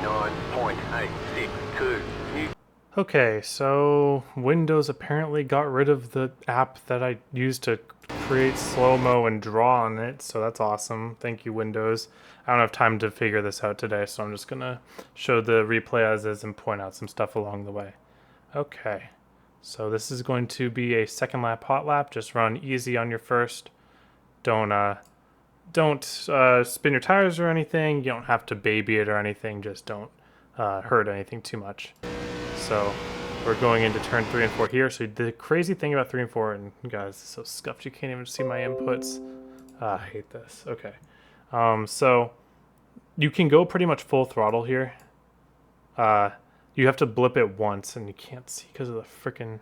39.862. Okay, so Windows apparently got rid of the app that I used to create slow-mo and draw on it, so that's awesome. Thank you, Windows. I don't have time to figure this out today, so I'm just gonna show the replay as is and point out some stuff along the way. Okay, so this is going to be a second lap hot lap. Just run easy on your first. Don't spin your tires or anything. You don't have to baby it or anything. Just don't hurt anything too much. So we're going into turn 3 and 4 here. So the crazy thing about 3 and 4, and guys, it's so scuffed you can't even see my inputs. I hate this. Okay. So you can go pretty much full throttle here. You have to blip it once, and you can't see because of the frickin'...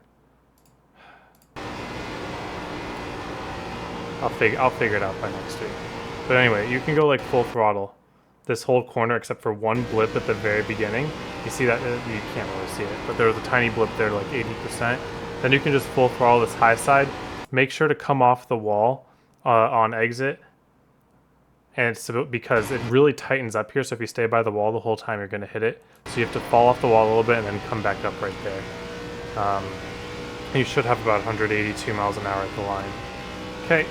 I'll figure it out by next week. But anyway, you can go like full throttle this whole corner except for one blip at the very beginning. You see that? You can't really see it, but there was a tiny blip there, like 80%. Then you can just full throttle this high side. Make sure to come off the wall on exit. And it's because it really tightens up here, so if you stay by the wall the whole time, you're going to hit it. So you have to fall off the wall a little bit and then come back up right there. And you should have about 182 miles an hour at the line. Okay,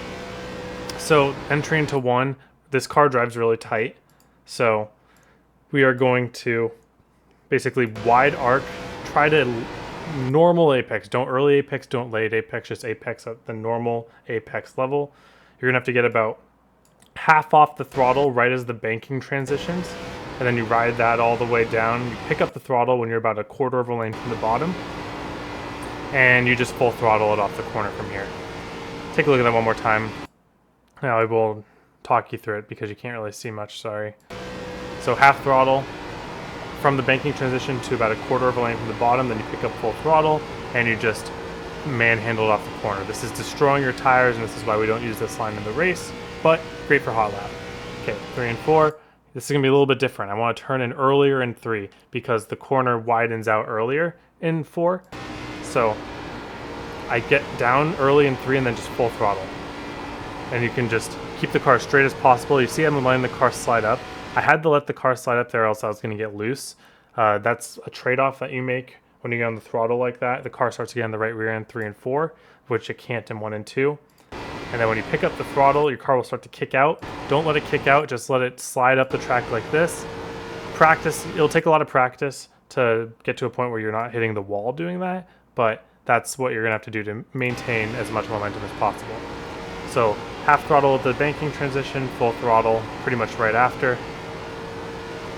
so entry into 1, this car drives really tight. So we are going to basically wide arc, try to normal apex. Don't early apex, don't late apex, just apex at the normal apex level. You're going to have to get about half off the throttle right as the banking transitions, and then you ride that all the way down. You pick up the throttle when you're about a quarter of a lane from the bottom, and you just full throttle it off the corner from here. Take a look at that one more time. Now I will talk you through it because you can't really see much, sorry. So half throttle from the banking transition to about a quarter of a lane from the bottom, then you pick up full throttle and you just manhandle it off the corner. This is destroying your tires, and this is why we don't use this line in the race, but great for hot lap. Okay, 3 and 4. This is going to be a little bit different. I want to turn in earlier in 3 because the corner widens out earlier in 4. So I get down early in 3 and then just full throttle. And you can just keep the car straight as possible. You see I'm letting the car slide up. I had to let the car slide up there, else I was going to get loose. That's a trade-off that you make when you get on the throttle like that. The car starts to get on the right rear end 3 and 4, which it can't in 1 and 2. And then when you pick up the throttle, your car will start to kick out. Don't let it kick out, just let it slide up the track like this. Practice, it'll take a lot of practice to get to a point where you're not hitting the wall doing that, but that's what you're going to have to do to maintain as much momentum as possible. So half throttle with the banking transition, full throttle pretty much right after,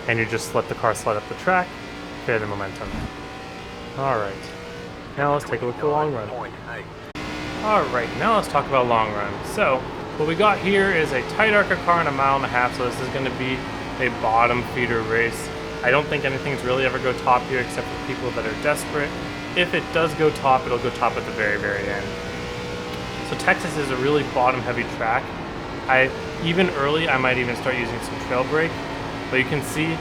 and you just let the car slide up the track, create the momentum. Alright, now let's take a look at the long run. Alright, now let's talk about long run. So, what we got here is a tight ARCA car in 1.5 miles, so this is going to be a bottom feeder race. I don't think anything's really ever go top here except for people that are desperate. If it does go top, it'll go top at the very, very end. So Texas is a really bottom heavy track. Even early, I might even start using some trail brake, but you can see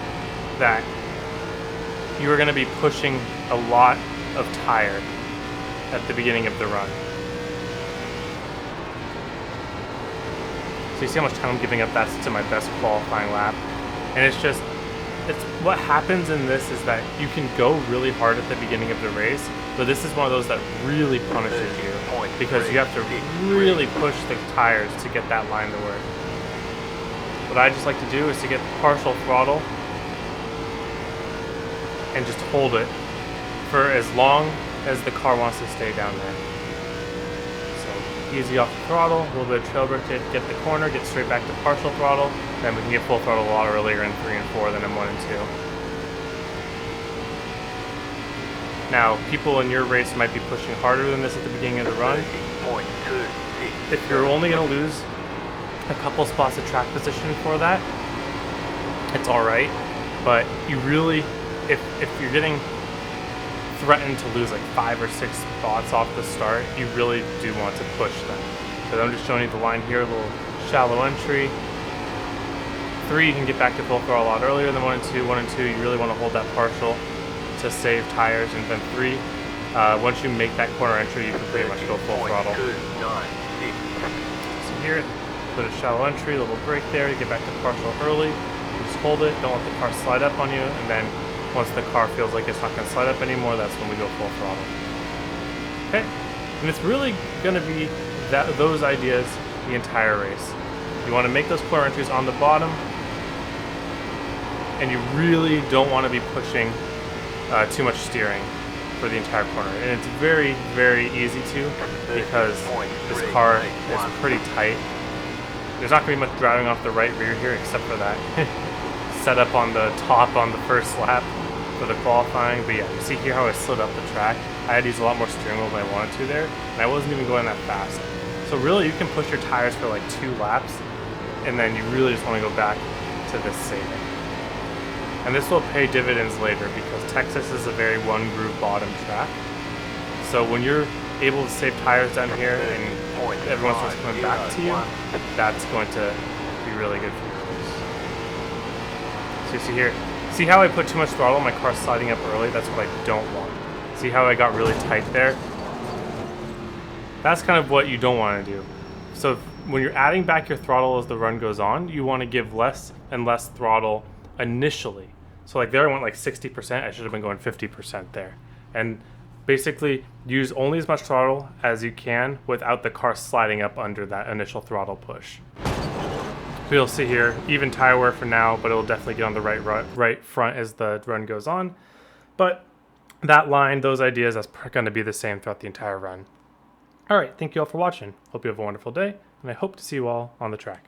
that you are going to be pushing a lot of tire at the beginning of the run. So you see how much time I'm giving up? That's to my best qualifying lap. And it's what happens in this is that you can go really hard at the beginning of the race, but this is one of those that really punishes you because you have to really push the tires to get that line to work. What I just like to do is to get partial throttle and just hold it for as long as the car wants to stay down there. So easy off the throttle, a little bit of trail brake to get the corner, get straight back to partial throttle, then we can get full throttle a lot earlier in 3 and 4 than in 1 and 2. Now, people in your race might be pushing harder than this at the beginning of the run. If you're only going to lose a couple spots of track position for that, it's alright, but you really, if you're getting threatened to lose like 5 or 6 spots off the start, you really do want to push them. So I'm just showing you the line here, a little shallow entry. 3, you can get back to full throttle a lot earlier than 1 and 2. 1 and 2, you really want to hold that partial to save tires, and then 3, once you make that corner entry, you can pretty much go full throttle. So here, put a shallow entry, a little brake there to get back to partial early. Just hold it, don't let the car slide up on you, and then once the car feels like it's not going to slide up anymore, that's when we go full throttle. Okay, and it's really going to be those ideas the entire race. You want to make those corner entries on the bottom, and you really don't want to be pushing too much steering for the entire corner. And it's very, very easy to, because this car is pretty tight. There's not going to be much driving off the right rear here except for that setup on the top on the first lap for the qualifying. But yeah, you see here how I slid up the track. I had to use a lot more steering wheel than I wanted to there, and I wasn't even going that fast. So really you can push your tires for like 2 laps, and then you really just want to go back to this saving. And this will pay dividends later because Texas is a very one groove bottom track. So when you're able to save tires down here and everyone starts coming back to you, that's going to be really good for you. So you see here, see how I put too much throttle, my car's sliding up early? That's what I don't want. See how I got really tight there? That's kind of what you don't want to do. So when you're adding back your throttle as the run goes on, you want to give less and less throttle initially. So like there I went like 60%, I should have been going 50% there. And basically use only as much throttle as you can without the car sliding up under that initial throttle push. So you'll see here, even tire wear for now, but it'll definitely get on the right front as the run goes on. But that line, those ideas, that's going to be the same throughout the entire run. All right, thank you all for watching. Hope you have a wonderful day, and I hope to see you all on the track.